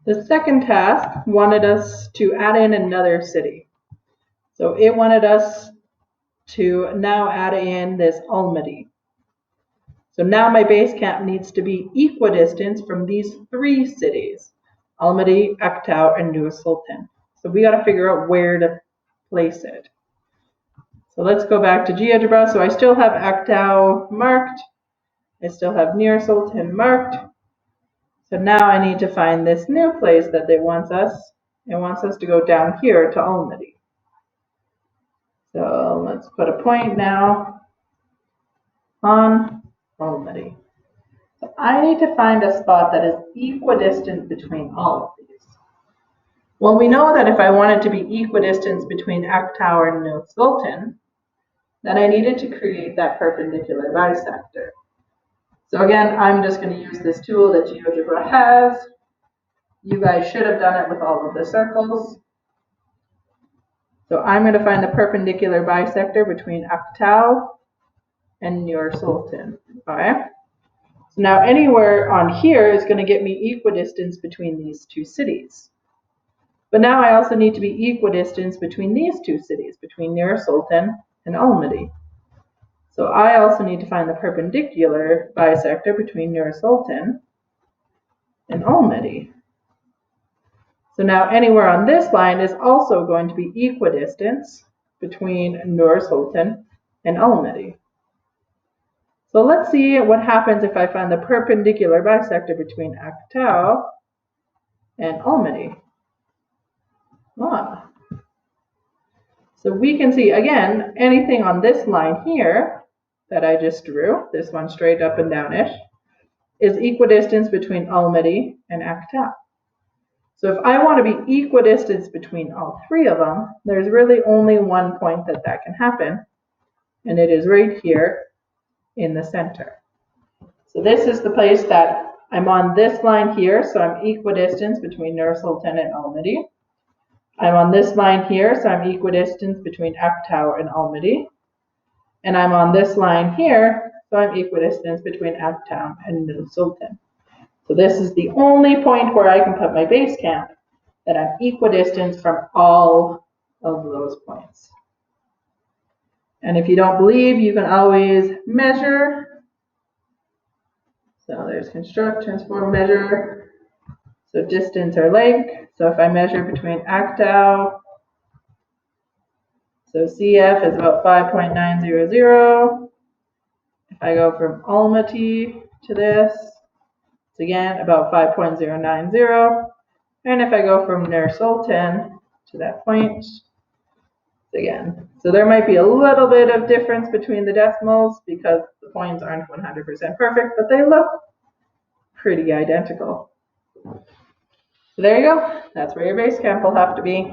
The second task wanted us to add in another city. So it wanted us to now add in this Almaty. So now my base camp needs to be equidistant from these three cities, Almaty, Aktau, and Nur Sultan. So we got to figure out where to place it. So let's go back to GeoGebra. So I still have Aktau marked. I still have Nur Sultan marked. So now I need to find this new place that it wants us. It wants us to go down here to Almaty. So let's put a point now on Almaty. So I need to find a spot that is equidistant between all of these. Well, we know that if I wanted to be equidistant between Aktau and Nur Sultan, then I needed to create that perpendicular bisector. So again, I'm just going to use this tool that GeoGebra has. You guys should have done it with all of the circles. So I'm going to find the perpendicular bisector between Aktau and Nur Sultan. Okay. So now anywhere on here is going to get me equidistance between these two cities. But now I also need to be equidistant between these two cities, between Nur Sultan and Almaty. So I also need to find the perpendicular bisector between Nur Sultan and Almaty. So now anywhere on this line is also going to be equidistance between Nur Sultan and Almaty. So let's see what happens if I find the perpendicular bisector between Aktau and Almaty. So we can see, again, anything on this line here that I just drew, this one straight up and downish, is equidistance between Almaty and Aktau. So if I want to be equidistant between all three of them, there's really only one point that can happen, and it is right here in the center. So this is the place that I'm on this line here, so I'm equidistant between Nur Sultan and Almaty. I'm on this line here, so I'm equidistant between Aktau and Almaty. And I'm on this line here, so I'm equidistant between Aktau and Nur Sultan. So this is the only point where I can put my base camp that I'm equidistant from all of those points. And if you don't believe, you can always measure. So there's construct, transform, measure. So distance or length. So if I measure between Aktau, so CF is about 5.900. If I go from Almaty to this, it's again about 5.090. And if I go from Nur Sultan to that point, again. So there might be a little bit of difference between the decimals because the points aren't 100% perfect, but they look pretty identical. So there you go. That's where your base camp will have to be.